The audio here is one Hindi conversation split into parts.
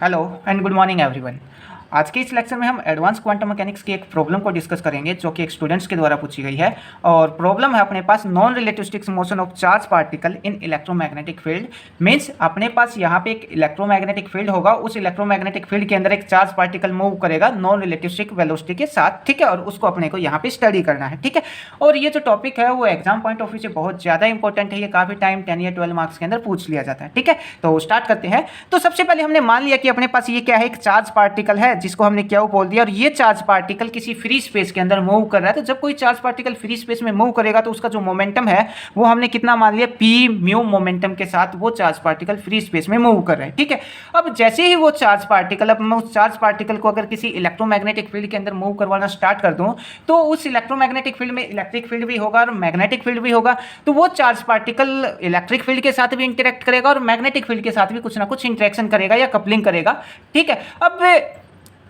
Hello and good morning everyone. आज के इस लेक्चर में हम एडवांस क्वांटम मैकेनिक्स की एक प्रॉब्लम को डिस्कस करेंगे जो कि एक स्टूडेंट्स के द्वारा पूछी गई है। और प्रॉब्लम है अपने पास non relativistic motion of charge particle in electromagnetic field. Means अपने पास यहाँ पे एक इलेक्ट्रोमैग्नेटिक फील्ड होगा, उस इलेक्ट्रोमैग्नेटिक फील्ड के अंदर एक चार्ज पार्टिकल मूव करेगा नॉन रिलेटिविस्टिक वेलोसिटी के साथ, ठीक है। और उसको अपने को यहाँ पे स्टडी करना है, ठीक है। और ये जो टॉपिक है वो एग्जाम पॉइंट ऑफ व्यू से बहुत ज़्यादा इंपॉर्टेंट है। ये काफ़ी टाइम 10 या 12 मार्क्स के अंदर पूछ लिया जाता है, ठीक है। तो स्टार्ट करते हैं। तो सबसे पहले हमने मान लिया कि अपने पास ये क्या है, एक चार्ज पार्टिकल है जिसको हमने क्या बोल दिया, और ये चार्ज पार्टिकल किसी फ्री स्पेस के अंदर मूव कर रहा है। तो जब कोई चार्ज पार्टिकल फ्री स्पेस में मूव करेगा तो उसका जो मोमेंटम है वो हमने कितना मान लिया, पी म्यू मोमेंटम के साथ वो चार्ज पार्टिकल फ्री स्पेस में मूव कर रहा है, ठीक है। अब जैसे ही वो चार्ज पार्टिकल, अब मैं उस चार्ज पार्टिकल को अगर किसी इलेक्ट्रोमैग्नेटिक फील्ड के अंदर मूव करवाना स्टार्ट कर दूं तो उस इलेक्ट्रोमैग्नेटिक फील्ड में इलेक्ट्रिक फील्ड भी होगा और मैग्नेटिक फील्ड भी होगा। तो वो चार्ज पार्टिकल इलेक्ट्रिक फील्ड के साथ भी इंटरेक्ट करेगा और मैग्नेटिक फील्ड के साथ भी कुछ ना कुछ इंटरेक्शन करेगा या कपलिंग करेगा, ठीक है। अब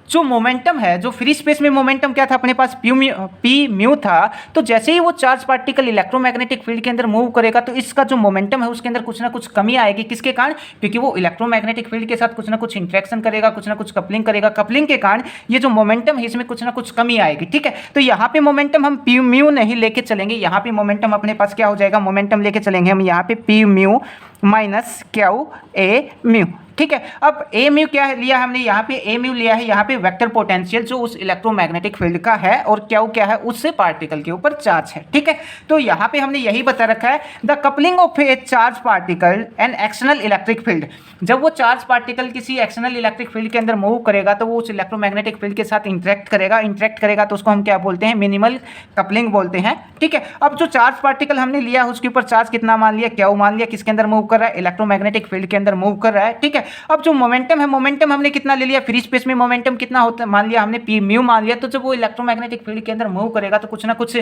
जो मोमेंटम है, जो फ्री स्पेस में मोमेंटम क्या था अपने पास, पी म्यू था। तो जैसे ही वो चार्ज पार्टिकल इलेक्ट्रोमैग्नेटिक फील्ड के अंदर मूव करेगा तो इसका जो मोमेंटम है उसके अंदर कुछ ना कुछ कमी आएगी। किसके कारण? क्योंकि वो इलेक्ट्रोमैग्नेटिक फील्ड के साथ कुछ ना कुछ इंटरेक्शन करेगा, कुछ ना कुछ कपलिंग करेगा। कपलिंग के कारण ये जो मोमेंटम है इसमें कुछ ना कुछ कमी आएगी, ठीक है। तो यहाँ पे मोमेंटम हम पी म्यू नहीं लेके चलेंगे, यहाँ पे मोमेंटम अपने पास क्या हो जाएगा, मोमेंटम लेके चलेंगे हम यहाँ पे पी म्यू माइनस क्यू ए म्यू, ठीक है। अब ए म्यू क्या है लिया हमने, यहाँ पे ए म्यू लिया है यहाँ पे वेक्टर पोटेंशियल जो उस इलेक्ट्रोमैग्नेटिक फील्ड का है, और क्यू क्या है, उससे पार्टिकल के ऊपर चार्ज है, ठीक है। तो यहाँ पे हमने यही बता रखा है, the coupling of A charge particle and external electric field. जब वो चार्ज पार्टिकल किसी एक्सटर्नल इलेक्ट्रिक फील्ड के अंदर मूव करेगा तो वो उस इलेक्ट्रोमैग्नेटिक फील्ड के साथ इंटरेक्ट करेगा तो उसको हम क्या बोलते हैं, मिनिमल कपलिंग बोलते हैं, ठीक है। अब जो चार्ज पार्टिकल हमने लिया उसके ऊपर चार्ज कितना मान लिया, क्यू मान लिया, किसके अंदर मूव कर रहा है, इलेक्ट्रोमैग्नेटिक फील्ड के अंदर मूव कर रहा है, ठीक है। अब जो मोमेंटम है, मोमेंटम हमने कितना ले लिया, फ्री स्पेस में मोमेंटम कितना होता है मान लिया हमने, पी म्यू मान लिया। तो जब वो इलेक्ट्रोमैग्नेटिक फील्ड के अंदर मूव करेगा तो कुछ ना कुछ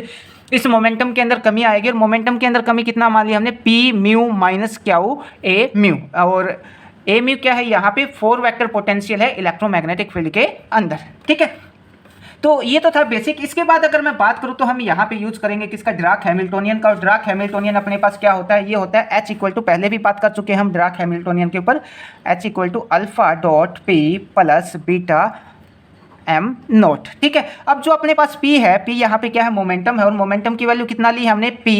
इस मोमेंटम के अंदर कमी आएगी, और मोमेंटम के अंदर कमी कितना मान लिया हमने, पी म्यू माइनस क्यू ए म्यू। और ए म्यू क्या है, यहाँ पे 4 वेक्टर पोटेंशियल है इलेक्ट्रोमैग्नेटिक फील्ड के अंदर, ठीक है। तो ये तो था बेसिक। इसके बाद अगर मैं बात करूं तो हम यहाँ पे यूज करेंगे किसका, ड्राक हैमिल्टोनियन का। और ड्राक हैमिल्टोनियन अपने पास क्या होता है, ये होता है H इक्वल टू, पहले भी बात कर चुके हैं हम ड्राक हैमिल्टोनियन के ऊपर, H equal to alpha dot p plus beta M naught, ठीक है। अब जो अपने पास P है, P यहाँ पे क्या है, मोमेंटम है, और मोमेंटम की वैल्यू कितना ली हमने, P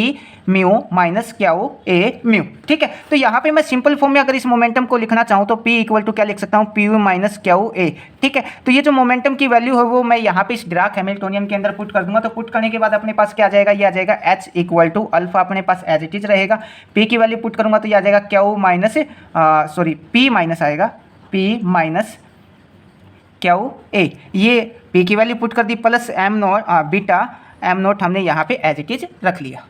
म्यू माइनस क्यू ए म्यू, ठीक है। तो यहाँ पे मैं सिंपल फॉर्म में अगर इस मोमेंटम को लिखना चाहूँ तो P इक्वल टू क्या लिख सकता हूँ, P माइनस क्यू ए, ठीक है। तो ये जो मोमेंटम की वैल्यू है वो मैं यहाँ पे इस ड्राक हैमिल्टोनियन के अंदर पुट कर दूंगा। तो पुट करने के बाद अपने पास क्या आ जाएगा, ये आ जाएगा H इक्वल टू अल्फा अपने पास एज इट इज रहेगा, P की वैल्यू पुट करूंगा तो ये आ जाएगा क्यू माइनस P माइनस आएगा, P माइनस क्यू ए, ये P की वैल्यू पुट कर दी, plus M naught beta M naught हमने यहाँ पे एज इट इज रख लिया।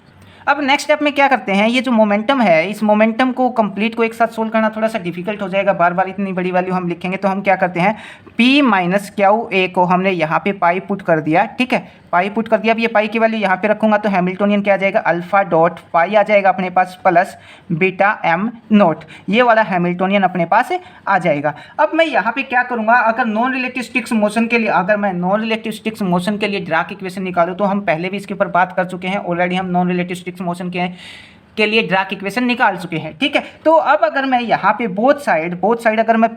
अब नेक्स्ट स्टेप में क्या करते हैं, ये जो मोमेंटम है इस मोमेंटम को कंप्लीट को एक साथ सोल्व करना थोड़ा सा डिफिकल्ट हो जाएगा, बार बार इतनी बड़ी वैल्यू हम लिखेंगे। तो हम क्या करते हैं, P माइनस क्यू ए को हमने यहाँ पे पाई पुट कर दिया, ठीक है, पाई पुट कर दिया। अब ये पाई की वैल्यू यहाँ पे रखूंगा तो हैमिल्टोनियन क्या आ जाएगा, अल्फा डॉट पाई आ जाएगा अपने पास प्लस बीटा एम नोट, ये वाला हैमिल्टोनियन अपने पास आ जाएगा। अब मैं यहाँ पे क्या करूँगा, अगर नॉन रिलेटिविस्टिक मोशन के लिए, अगर मैं नॉन रिलेटिविस्टिक मोशन के लिए ड्राक इक्वेशन निकालूँ तो हम पहले भी इसके ऊपर बात कर चुके हैं ऑलरेडी, हम नॉन रिलेटिविस्टिक मोशन के लिए ड्राक इक्वेशन निकाल चुके हैं, ठीक है। तो अब अगर मैं यहाँ पे बोथ साइड अगर मैं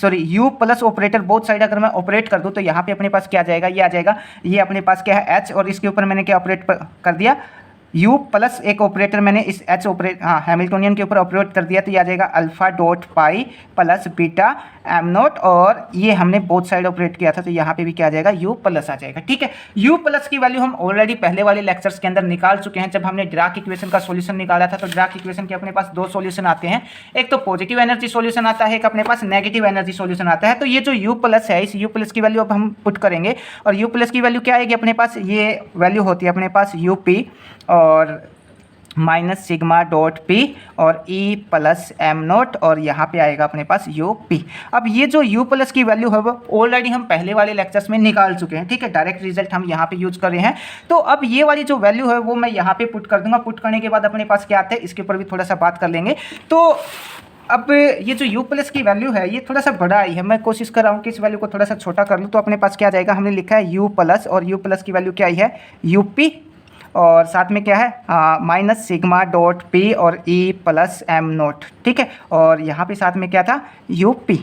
you plus operator both side अगर मैं ऑपरेट कर दूं तो यहाँ पे अपने पास क्या आ जाएगा, ये आ जाएगा, ये अपने पास क्या है H, और इसके ऊपर मैंने क्या ऑपरेट कर दिया, U प्लस एक ऑपरेटर मैंने इस H हैमिल्टोनियन के ऊपर ऑपरेट कर दिया, तो ये आ जाएगा alpha dot pi plus beta M naught, और ये हमने बोथ साइड ऑपरेट किया था तो यहाँ पे भी क्या आ जाएगा, U प्लस आ जाएगा, ठीक है। U प्लस की वैल्यू हम ऑलरेडी पहले वाले लेक्चर्स के अंदर निकाल चुके हैं। जब हमने ड्राक इक्वेशन का सॉल्यूशन निकाला था तो ड्राक इक्वेशन के अपने पास 2 सॉल्यूशन आते हैं, एक तो पॉजिटिव एनर्जी सॉल्यूशन आता है, एक अपने पास नेगेटिव एनर्जी सॉल्यूशन आता है। तो ये जो U प्लस है, इस U प्लस की वैल्यू अब हम पुट करेंगे, और U प्लस की वैल्यू क्या आएगी अपने पास, ये वैल्यू होती है अपने पास UP और माइनस सिग्मा डॉट पी और E प्लस एम नोट, और यहाँ पे आएगा अपने पास UP। अब ये जो U प्लस की वैल्यू है वो ऑलरेडी हम पहले वाले लेक्चर्स में निकाल चुके हैं, ठीक है, डायरेक्ट रिजल्ट हम यहाँ पे यूज कर रहे हैं। तो अब ये वाली जो वैल्यू है वो मैं यहाँ पे पुट कर दूंगा। पुट करने के बाद अपने पास क्या आता है, इसके ऊपर भी थोड़ा सा बात कर लेंगे। तो अब ये जो U प्लस की वैल्यू है ये थोड़ा सा बड़ा आई है, मैं कोशिश कर रहा हूँ कि इस वैल्यू को थोड़ा सा छोटा कर लूँ। तो अपने पास क्या आ जाएगा, हमने लिखा है U प्लस, और U प्लस की वैल्यू क्या आई है, UP, और साथ में क्या है माइनस सिग्मा डॉट पी और ई प्लस एम नोट, ठीक है। और यहाँ पे साथ में क्या था, यूपी,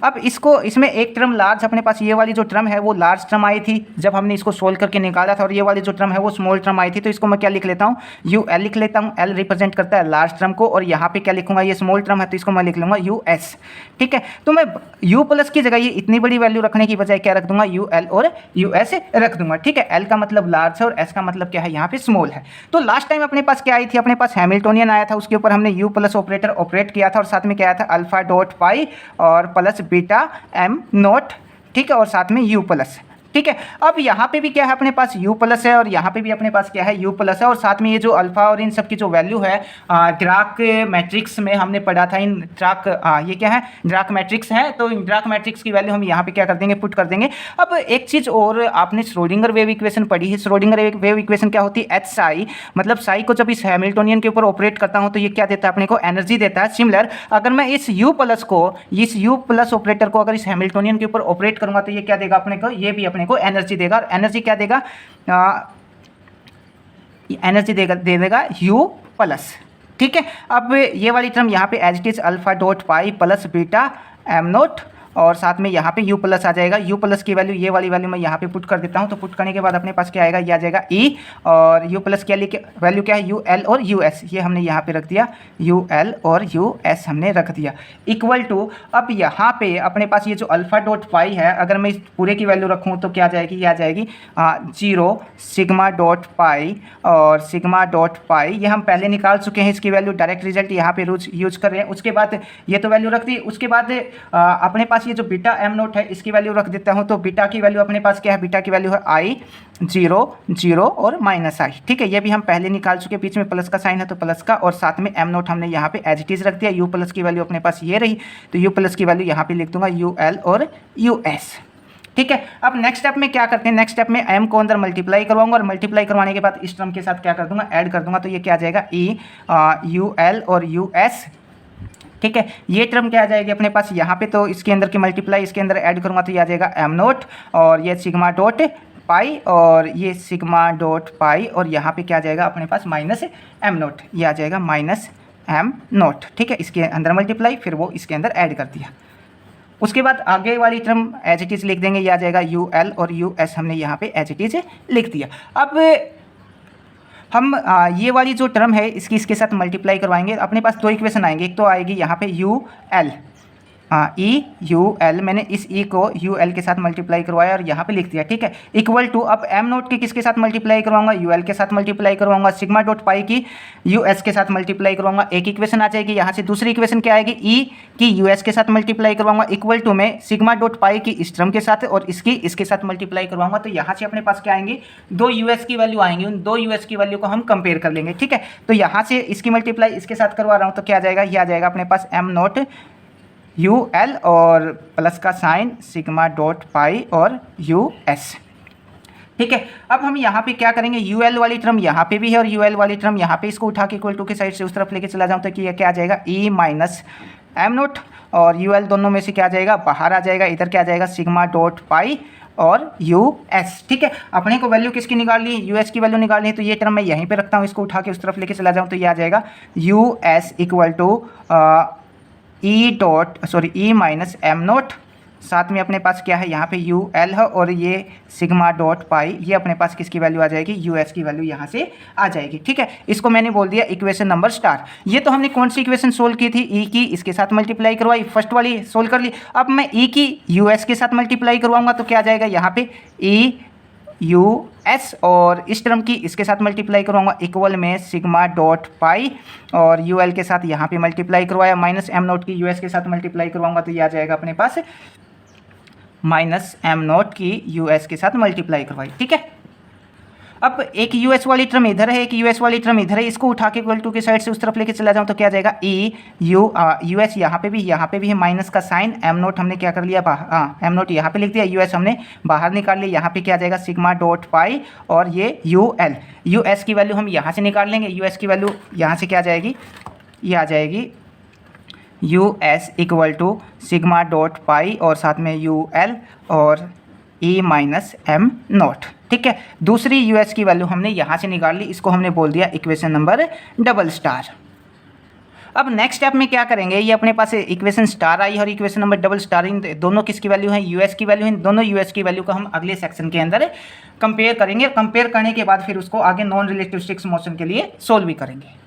अब इसको इसमें एक टर्म लार्ज, अपने पास ये वाली जो टर्म है वो लार्ज टर्म आई थी जब हमने इसको सोल्व करके निकाला था, और ये वाली जो टर्म है वो स्मॉल टर्म आई थी। तो इसको मैं क्या लिख लेता हूँ, यू एल लिख लेता हूँ। एल रिप्रेजेंट करता है लार्ज टर्म को, और यहाँ पे क्या लिखूंगा, ये स्मॉल टर्म है तो इसको मैं लिख लूँगा यू एस। ठीक है, तो मैं यू प्लस की जगह ये इतनी बड़ी वैल्यू रखने की बजाय क्या रख दूंगा, यू एल और यू एस रख दूंगा। ठीक है, एल का मतलब लार्ज है और एस का मतलब क्या है, यहाँ पे स्मॉल है। तो लास्ट टाइम अपने पास क्या आई थी, अपने पास हैमिल्टोनियन आया था, उसके ऊपर हमने यू प्लस ऑपरेटर ऑपरेट किया था, और साथ में क्या आया था, अल्फा डॉट पाई और प्लस बीटा एम नॉट। ठीक है, और साथ में यू प्लस। ठीक है, अब यहाँ पे भी क्या है, अपने पास u प्लस है, और यहाँ पे भी अपने पास क्या है, u प्लस है, और साथ में ये जो अल्फा और इन सब की जो वैल्यू है ड्राक मैट्रिक्स में हमने पढ़ा था, इन ड्राक ये क्या है, ड्राक मैट्रिक्स है। तो इन ड्राक मैट्रिक्स की वैल्यू हम यहाँ पे क्या कर देंगे, पुट कर देंगे। अब एक चीज़ और, आपने श्रोडिंगर वेव इक्वेशन पढ़ी है। श्रोडिंगर वेव इक्वेशन क्या होती है, एच साई, मतलब साई को जब इस हैमिल्टोनियन के ऊपर ऑपरेट करता हूँ तो ये क्या देता है, अपने को एनर्जी देता है। सिमिलर अगर मैं इस u प्लस को, इस u प्लस ऑपरेटर को अगर इस हैमिल्टोनियन के ऊपर ऑपरेट करूँगा तो ये क्या देगा अपने को, ये भी अपने को एनर्जी देगा। और एनर्जी क्या देगा, एनर्जी दे देगा u प्लस। ठीक है, अब ये वाली टर्म यहाँ पे as it is alpha dot pi plus beta M naught, और साथ में यहाँ पे u प्लस आ जाएगा। u प्लस की वैल्यू, ये वाली वैल्यू मैं यहाँ पे पुट कर देता हूँ। तो पुट करने के बाद अपने पास क्या आएगा, ये आ जाएगा e, और u प्लस क्या लिखे वैल्यू क्या है, u l और u s, ये हमने यहाँ पे रख दिया, u l और u s हमने रख दिया, इक्वल टू। अब यहाँ पे अपने पास ये जो अल्फा डॉट पाई है, अगर मैं इस पूरे की वैल्यू रखूँ तो क्या आ जाएगी, ये आ जाएगी 0 सिग्मा डॉट पाई और सिग्मा डॉट पाई, ये हम पहले निकाल चुके हैं इसकी वैल्यू, डायरेक्ट रिजल्ट यहाँ पे यूज कर रहे हैं। उसके बाद ये तो वैल्यू रख दी, उसके बाद अपने पास ये जो बीटा एम नोट है इसकी वैल्यू रख देता हूं। तो बीटा की वैल्यू अपने पास क्या है, बीटा की वैल्यू है आई 0 0 और माइनस आई। ठीक है, ये भी हम पहले निकाल चुके, बीच में प्लस का साइन है तो प्लस का, और साथ में एम नोट हमने यहाँ पे एज इट इज रख दिया। यू प्लस की वैल्यू अपने पास ये रही, तो यू प्लस की वैल्यू यहाँ पे लिख दूंगा यू एल और यू एस। ठीक है, अब नेक्स्ट स्टेप में क्या करते हैं, नेक्स्ट स्टेप में m को अंदर मल्टीप्लाई करवाऊंगा, और मल्टीप्लाई करवाने के बाद इस टर्म के साथ क्या कर दूंगा, ऐड कर दूंगा। तो ये क्या आ जाएगा, e यू एल और यू एस। ठीक है, ये टर्म क्या आ जाएगी अपने पास यहाँ पे, तो इसके अंदर की मल्टीप्लाई इसके अंदर ऐड करूँगा तो ये आ जाएगा एम नोट, और ये सिग्मा डॉट पाई, और ये सिग्मा डॉट पाई, और यहाँ पे क्या आ जाएगा अपने पास माइनस एम नोट, ये आ जाएगा माइनस एम नोट। ठीक है, इसके अंदर मल्टीप्लाई, फिर वो इसके अंदर ऐड कर दिया। उसके बाद आगे वाली टर्म एज इट इज लिख देंगे, ये आ जाएगा यू एल और यू एस, हमने यहाँ पे एज इट इज लिख दिया। अब हम ये वाली जो टर्म है इसके साथ मल्टीप्लाई करवाएंगे, अपने पास दो इक्वेशन आएंगे। एक तो आएगी यहाँ पे U L, E U L, मैंने इस ई को यू एल के साथ मल्टीप्लाई करवाया और यहाँ पे लिख दिया। ठीक है, इक्वल टू, अब एम नोट की किसके साथ मल्टीप्लाई करवाऊंगा, यू एल के साथ मल्टीप्लाई करवाऊंगा, सिग्मा डॉट पाई की यू एस के साथ मल्टीप्लाई करवाऊंगा। एक इक्वेशन आ जाएगी यहाँ से। दूसरी इक्वेशन क्या आएगी, ई की यू एस के साथ मल्टीप्लाई करवाऊंगा, इक्वल टू में सिग्मा डॉट पाई की इस टर्म के साथ और इसकी इसके साथ मल्टीप्लाई करवाऊंगा। तो यहाँ से अपने पास क्या आएंगे, दो यू एस की वैल्यू आएंगी, उन दो यू एस की वैल्यू को हम कंपेयर कर लेंगे। ठीक है, तो यहाँ से इसकी मल्टीप्लाई इसके साथ करवा रहा हूँ, तो क्या आ जाएगा, ये आ जाएगा अपने पास एम नोट यू एल और प्लस का साइन सिग्मा डॉट पाई और यू एस। ठीक है, अब हम यहाँ पे क्या करेंगे, यू एल वाली टर्म यहाँ पे भी है और यू एल वाली टर्म यहाँ पे, इसको उठा के इक्वल टू के साइड से उस तरफ लेके चला जाऊँ तो कि ये क्या आ जाएगा, ई माइनस एम नोट, और यू एल दोनों में से क्या आ जाएगा, बाहर आ जाएगा। इधर क्या आ जाएगा, सिग्मा डॉट पाई और यू एस। ठीक है, अपने को वैल्यू किसकी निकाल ली, यू एस की वैल्यू निकालनी है, तो ये टर्म मैं यहीं पे रखता हूँ, इसको उठा के उस तरफ लेके चला जाऊँ तो ये आ जाएगा U S equal to E minus m naught, साथ में अपने पास क्या है यहाँ पे यू एल है और ये सिग्मा डॉट पाई, ये अपने पास किसकी वैल्यू आ जाएगी, यू एस की वैल्यू यहाँ से आ जाएगी। ठीक है, इसको मैंने बोल दिया इक्वेशन नंबर स्टार। ये तो हमने कौन सी इक्वेशन सोल्व की थी, ई की इसके साथ मल्टीप्लाई करवाई, फर्स्ट वाली सोल्व कर ली। अब मैं ई की यू एस के साथ मल्टीप्लाई करवाऊंगा तो क्या आ जाएगा यहाँ पे, ई यू एस, और इस टर्म की इसके साथ मल्टीप्लाई करवाऊंगा इक्वल में सिग्मा डॉट पाई, और यू एल के साथ यहाँ पे मल्टीप्लाई करवाया, माइनस एम नोट की यू एस के साथ मल्टीप्लाई करवाऊंगा तो ये आ जाएगा अपने पास माइनस एम नोट की यू एस के साथ मल्टीप्लाई करवाई। ठीक है, अब एक यू एस वाली टर्म इधर है, एक यू एस वाली टर्म इधर है, इसको उठा के इक्वल टू के साइड से उस तरफ लेके चला जाऊँ तो क्या आ जाएगा, ई यू एस यहाँ पे भी है माइनस का साइन, एम नोट हमने क्या कर लिया, एम नोट यहाँ पे लिख दिया, यू एस हमने बाहर निकाल लिया। यहाँ पे क्या आ जाएगा, सिग्मा डॉट पाई और ये यू एल, यू एस की वैल्यू हम यहाँ से निकाल लेंगे। यू एस की वैल्यू यहाँ से क्या आ जाएगी, ये आ जाएगी U S equal to sigma dot pi और साथ में यू एल और ई माइनस एम नोट। ठीक है, दूसरी यू एस की वैल्यू हमने यहाँ से निकाल ली, इसको हमने बोल दिया इक्वेशन नंबर डबल स्टार। अब नेक्स्ट स्टेप में क्या करेंगे, ये अपने पास इक्वेशन स्टार आई और इक्वेशन नंबर डबल स्टार, इन दोनों किसकी वैल्यू है, यूएस की वैल्यू है। इन दोनों यूएस की वैल्यू को हम अगले सेक्शन के अंदर कंपेयर करेंगे। कंपेयर करने के बाद फिर उसको आगे नॉन रिलेटिविस्टिक मोशन के लिए सोल्व भी करेंगे।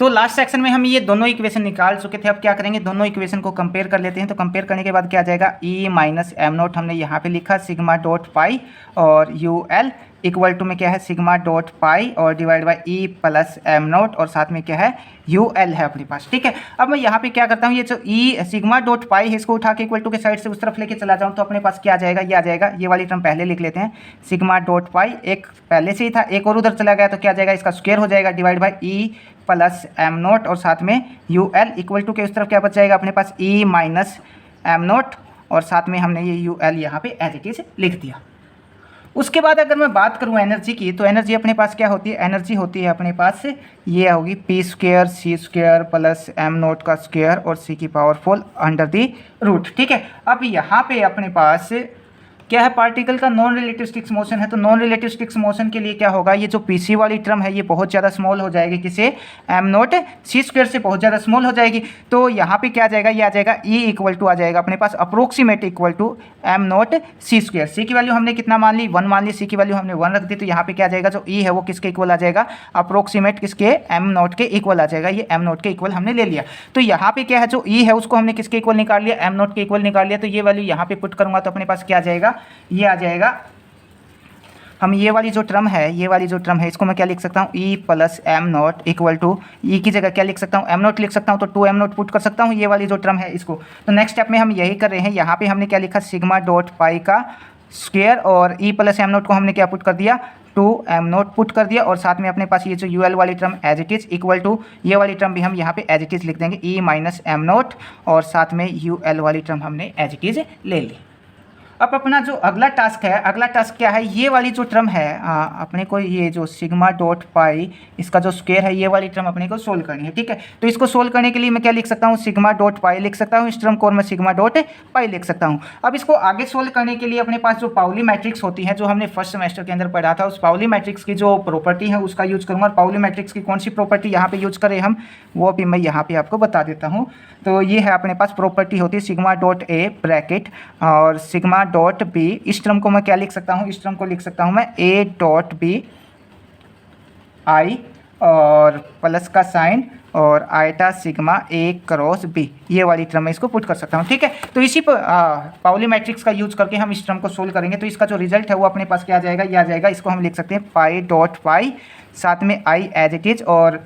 तो लास्ट सेक्शन में हम ये दोनों इक्वेशन निकाल चुके थे। अब क्या करेंगे, दोनों इक्वेशन को कंपेयर कर लेते हैं। तो कंपेयर करने के बाद क्या आ जाएगा, ई माइनस एम नॉट हमने यहाँ पे लिखा सिग्मा डॉट पाई और यू एल इक्वल टू में क्या है सिग्मा डॉट पाई और divide by E plus M not और साथ में क्या है यू एल है अपने पास। ठीक है, अब मैं यहाँ पे क्या करता हूँ, ये जो ई सिग्मा डॉट पाई है इसको उठा के इक्वल टू के साइड से उस तरफ लेके चला जाऊँ तो अपने पास क्या आ जाएगा, ये आ जाएगा। ये वाली टर्म पहले लिख लेते हैं, सिग्मा डॉट पाई एक पहले से ही था, एक और उधर चला गया तो क्या आ जाएगा, इसका स्क्वायर हो जाएगा divide by E plus M not और साथ में यू एल इक्वल टू के उस तरफ क्या बच जाएगा अपने पास ई माइनस एम नॉट और साथ में हमने ये यू एल यहाँ पे एज इट इज लिख दिया। उसके बाद अगर मैं बात करूँ एनर्जी की, तो एनर्जी अपने पास क्या होती है, एनर्जी होती है अपने पास ये होगी P square C square plus M naught का स्क्वायर और सी की पावर 4 अंडर दी रूट। ठीक है, अब यहाँ पे अपने पास क्या है, पार्टिकल का नॉन रिलेटिविस्टिक मोशन है। तो नॉन रिलेटिविस्टिक मोशन के लिए क्या होगा, ये जो पीसी वाली टर्म है ये बहुत ज़्यादा स्मॉल हो जाएगी, किसे, एम नॉट सी स्क्वायर से बहुत ज़्यादा स्मॉल हो जाएगी। तो यहाँ पे क्या आ जाएगा, ये आ जाएगा ई इक्वल टू आ जाएगा अपने पास approximate equal to M naught C square. C की वैल्यू हमने कितना मान ली, 1 मान ली, सी की वैल्यू हमने 1 रख दी। तो यहाँ पे क्या आ जाएगा, जो ई है वो किसके इक्वल आ जाएगा, अप्रोक्सीमेट किसके, एम नॉट के इक्वल आ जाएगा। ये एम नॉट के इक्वल हमने ले लिया। तो यहाँ पे क्या है, जो ई है उसको हमने किसके इक्वल निकाल लिया, एम नॉट के इक्वल निकाल लिया। तो ये वैल्यू यहाँ पे पुट करूँगा तो अपने पास क्या आ जाएगा, ये आ जाएगा। हम ये वाली जो टर्म है, ये वाली जो टर्म है इसको मैं क्या लिख सकता हूँ, E plus M naught equal to E की जगह क्या लिख सकता हूँ, एम नॉट लिख सकता हूँ। तो 2 एम नॉट पुट कर सकता हूँ ये वाली जो टर्म है इसको। तो नेक्स्ट स्टेप में हम यही कर रहे हैं। यहाँ पे हमने क्या लिखा, सिग्मा डॉट पाई का स्क्वायर और ई प्लस एम नॉट को हमने क्या पुट कर दिया, 2 एम नॉट पुट कर दिया और साथ में अपने पास ये जो यू एल वाली term as it is equal to ये वाली टर्म भी हम यहाँ पे एज इट इज लिख देंगे, ई माइनस एम नॉट और साथ में यू एल वाली टर्म हमने एज इट इज ले ली। अब अपना जो अगला टास्क है, अगला टास्क क्या है, ये वाली जो टर्म है अपने को ये जो सिग्मा डॉट पाई इसका जो स्क्वायर है ये वाली टर्म अपने को सोल्व करनी है। ठीक है, तो इसको सोल्व करने के लिए मैं क्या लिख सकता हूँ, सिग्मा डॉट पाई लिख सकता हूँ इस टर्म को और मैं सिग्मा डॉट पाई लिख सकता हूँ। अब इसको आगे सोल्व करने के लिए अपने पास जो पाउली मैट्रिक्स होती है, जो हमने फर्स्ट सेमेस्टर के अंदर पढ़ा था, उस पाउली मैट्रिक्स की जो प्रॉपर्टी है उसका यूज करूँगा। और पाउली मैट्रिक्स की कौन सी प्रॉपर्टी यहाँ पे यूज करें हम, वो भी मैं यहाँ पे आपको बता देता हूँ। तो ये है अपने पास प्रॉपर्टी होती है सिग्मा डॉट ए ब्रैकेट और सिग्मा डॉट बी। इस टर्म को मैं क्या लिख सकता हूँ, इस टर्म को लिख सकता हूँ मैं ए डॉट बी आई और प्लस का साइन और आयटा सिग्मा ए क्रॉस बी, ये वाली टर्म मैं इसको पुट कर सकता हूँ। ठीक है, तो इसी पर पाउली मैट्रिक्स का यूज करके हम इस टर्म को सोल्व करेंगे। तो इसका जो रिजल्ट है वो अपने पास क्या आ जाएगा, ये आ जाएगा। इसको हम लिख सकते हैं पाई डॉट पाई साथ में आई एज इट इज और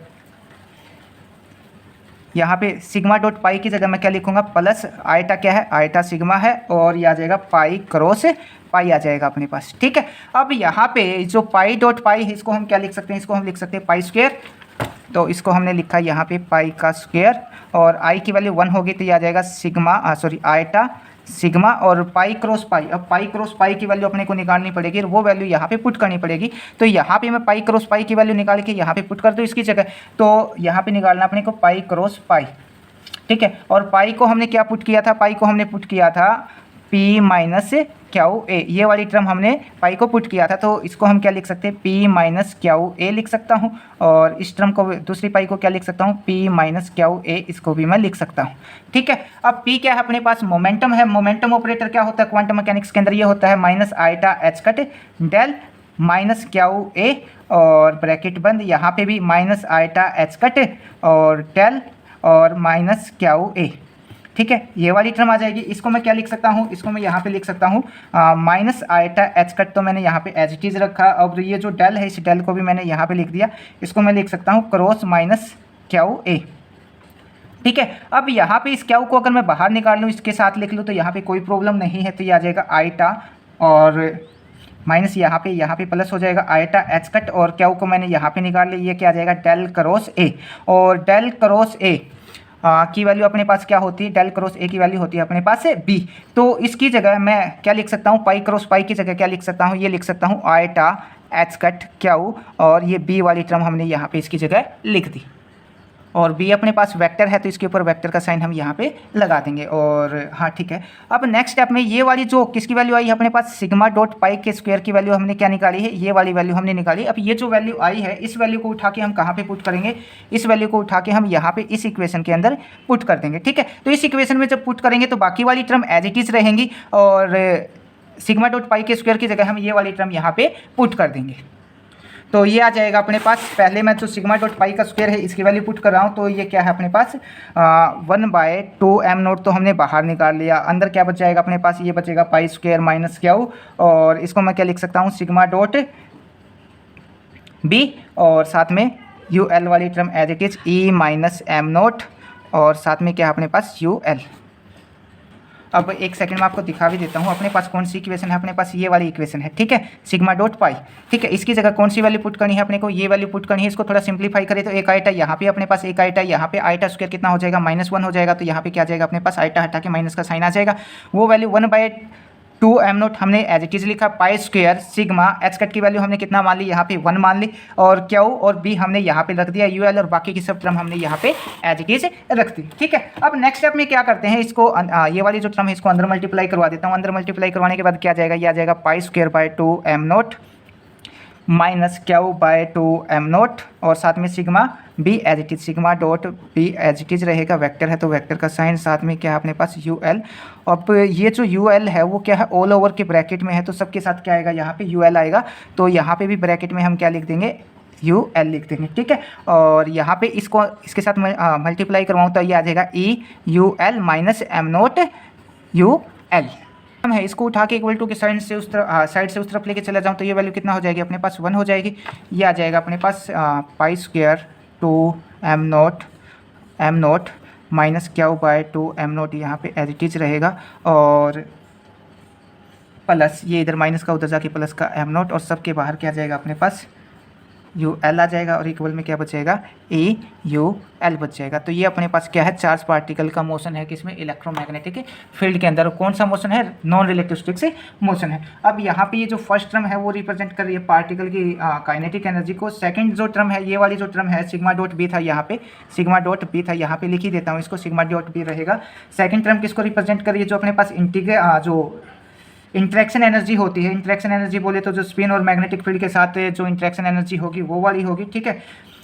यहाँ पे सिग्मा डॉट पाई की जगह मैं क्या लिखूंगा, प्लस आयटा क्या है, आयटा सिग्मा है और ये आ जाएगा पाई क्रॉस पाई आ जाएगा अपने पास। ठीक है, अब यहाँ पे जो पाई डॉट पाई है इसको हम क्या लिख सकते हैं, इसको हम लिख सकते हैं पाई स्क्वायर। तो इसको हमने लिखा यहाँ पे पाई का स्क्वायर और आई की वैल्यू 1 होगी तो ये आ जाएगा सिग्मा आयटा सिग्मा और पाई क्रॉस पाई। अब पाई क्रॉस पाई की वैल्यू अपने को निकालनी पड़ेगी और वो वैल्यू यहाँ पे पुट करनी पड़ेगी। तो यहाँ पे मैं पाई क्रॉस पाई की वैल्यू निकाल के यहाँ पे पुट कर दूँ इसकी जगह। तो यहाँ पे निकालना अपने को पाई क्रॉस पाई। ठीक है, और पाई को हमने क्या पुट किया था, पाई को हमने पुट किया था P माइनस क्यू ए, ये वाली टर्म हमने पाई को पुट किया था। तो इसको हम क्या लिख सकते हैं, P माइनस क्यू ए लिख सकता हूँ और इस टर्म को दूसरी पाई को क्या लिख सकता हूँ, P माइनस क्यू ए, इसको भी मैं लिख सकता हूँ। ठीक है, अब P क्या है अपने पास, मोमेंटम है। मोमेंटम ऑपरेटर क्या होता है क्वांटम मैकेनिक्स के अंदर, ये होता है minus eta H cut del minus Q A और ब्रैकेट बंद, यहाँ पे भी माइनस आयटा एच कट और डेल और माइनस क्यू ए। ठीक है, ये वाली टर्म आ जाएगी। इसको मैं क्या लिख सकता हूँ, इसको मैं यहाँ पे लिख सकता हूँ माइनस आयटा एच कट, तो मैंने यहाँ पे एज इट इज रखा। अब ये जो डेल है इस डेल को भी मैंने यहाँ पे लिख दिया। इसको मैं लिख सकता हूँ क्रॉस माइनस क्यू ए। ठीक है, अब यहाँ पे इस क्यू को अगर मैं बाहर निकाल लूँ, इसके साथ लिख लूँ तो यहाँ पे कोई प्रॉब्लम नहीं है। तो ये आ जाएगा आयटा और माइनस यहाँ पे प्लस हो जाएगा आयटा एच कट और क्यू को मैंने यहाँ पे निकाल लिया। ये क्या आ जाएगा, डेल क्रॉस ए। और डेल क्रॉस ए की वैल्यू अपने पास क्या होती है, डेल क्रॉस ए की वैल्यू होती है अपने पास बी। तो इसकी जगह मैं क्या लिख सकता हूँ, पाई क्रॉस पाई की जगह क्या लिख सकता हूँ, ये लिख सकता हूँ आयटा एच कट क्यू और ये बी वाली टर्म हमने यहाँ पे इसकी जगह लिख दी। और बी अपने पास वेक्टर है तो इसके ऊपर वेक्टर का साइन हम यहाँ पे लगा देंगे। और हाँ ठीक है, अब नेक्स्ट स्टेप में ये वाली जो किसकी वैल्यू आई है अपने पास, सिग्मा डॉट पाई के स्क्वायर की वैल्यू हमने क्या निकाली है, ये वाली वैल्यू हमने निकाली। अब ये जो वैल्यू आई है इस वैल्यू को उठा के हम कहाँ पे पुट करेंगे, इस वैल्यू को उठा के हम यहाँ पे इस इक्वेशन के अंदर पुट कर देंगे। ठीक है, तो इस इक्वेशन में जब पुट करेंगे तो बाकी वाली टर्म एज इट इज रहेंगी और सिग्मा डॉट पाई के स्क्वायर की जगह हम ये वाली टर्म यहाँ पे पुट कर देंगे। तो ये आ जाएगा अपने पास, पहले मैं जो सिग्मा डॉट पाई का स्क्वायर है इसकी वैल्यू पुट कर रहा हूँ, तो ये क्या है अपने पास 1/2m0 तो हमने बाहर निकाल लिया। अंदर क्या बच जाएगा अपने पास, ये बचेगा पाई स्क्वायर माइनस क्यू, और इसको मैं क्या लिख सकता हूँ, सिग्मा डॉट बी, और साथ में यू एल वाली term as it is E minus m0, और साथ में क्या है अपने पास यू एल। अब एक सेकंड में आपको दिखा भी देता हूँ अपने पास कौन सी इक्वेशन है, अपने पास ये वाली इक्वेशन है। ठीक है, सिग्मा डॉट पाई। ठीक है, इसकी जगह कौन सी वैल्यू पुट करनी है अपने को, ये वैल्यू पुट करनी है। इसको थोड़ा सिंप्लीफाई करें तो एक आइटा यहाँ पे अपने पास, एक आइटा यहाँ पे, आइटा स्क्वायर कितना हो जाएगा -1 हो जाएगा, तो यहाँ पे क्या आ जाएगा अपने पास, आइटा हटा के माइनस का साइन आ जाएगा। वो वैल्यू 1/2m0 हमने एज इट इज लिखा, pi square sigma H cut की वैल्यू हमने कितना मान ली, यहाँ पे 1 मान ली, और क्यू और बी हमने यहाँ पे रख दिया, यू एल और बाकी की सब टर्म हमने यहाँ पे एज इट इज रख दी। ठीक है, अब नेक्स्ट स्टेप में क्या करते हैं, इसको ये वाली जो टर्म है इसको अंदर मल्टीप्लाई करवा देता हूँ। अंदर मल्टीप्लाई करवाने के बाद क्या जाएगा, ये आ जाएगा pi square by 2m0 minus Q by 2m0, और साथ में sigma B as it is, sigma dot B as it is रहेगा, वेक्टर है तो वेक्टर का साइन, साथ में क्या है अपने पास यू एल। अब ये जो यू एल है वो क्या है, ऑल ओवर के ब्रैकेट में है, तो सबके साथ क्या आएगा, यहाँ पे यू एल आएगा, तो यहाँ पे भी ब्रैकेट में हम क्या लिख देंगे, यू एल लिख देंगे। ठीक है, और यहाँ पे इसको इसके साथ मल्टीप्लाई करवाऊँ तो ये आ जाएगा E U L minus m0 U L हम है। इसको उठा के इक्वल टू के साइड से उस तरफ लेके चला जाऊँ तो ये वैल्यू कितना हो जाएगी अपने पास, 1 हो जाएगी। ये आ जाएगा अपने पास pi square 2m0 minus Q by 2m0, यहाँ पे एज इट इज रहेगा, और प्लस ये इधर माइनस का उधर जाके प्लस का m0, और सबके बाहर क्या आ जाएगा अपने पास यू एल आ जाएगा, और इक्वल में क्या बचेगा, ए यू एल बच जाएगा। तो ये अपने पास क्या है, चार्ज पार्टिकल का मोशन है किसमें, इलेक्ट्रोमैग्नेटिक फील्ड के अंदर। कौन सा मोशन है, नॉन रिलेटिविस्टिक से मोशन है। अब यहाँ पे ये जो फर्स्ट टर्म है वो रिप्रेजेंट कर रही है पार्टिकल की काइनेटिक एनर्जी को। सेकंड जो टर्म है, ये वाली जो टर्म है सिग्मा डॉट बी था, यहाँ पे सिग्मा डॉट बी था, यहाँ पे लिख ही देता हूँ इसको, सिग्मा डॉट बी रहेगा। सेकंड टर्म किसको रिप्रेजेंट कर रही है, जो अपने पास जो इंट्रैक्शन एनर्जी होती है, इंट्रैक्शन एनर्जी बोले तो जो स्पिन और मैग्नेटिक फील्ड के साथ जो इंट्रैक्शन एनर्जी होगी वो वाली होगी। ठीक है,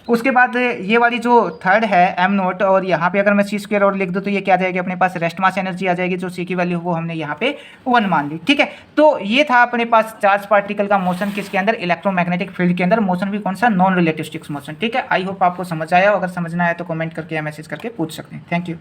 उसके बाद ये वाली जो थर्ड है m0, और यहाँ पे अगर मैं सी स्क्वायर और लिख दूँ तो ये क्या आ जाएगी अपने पास, रेस्ट मास एनर्जी आ जाएगी, जो सी की वैल्यू वो हमने यहाँ पे 1 मान ली। ठीक है, तो ये था अपने पास चार्ज पार्टिकल का मोशन किसके अंदर, इलेक्ट्रोमैग्नेटिक फील्ड के अंदर। मोशन भी कौन सा, नॉन रिलेटिविस्टिक मोशन। ठीक है, आई होप आपको समझ आया, अगर समझना है तो कमेंट करके या मैसेज करके पूछ सकते हैं। Thank you.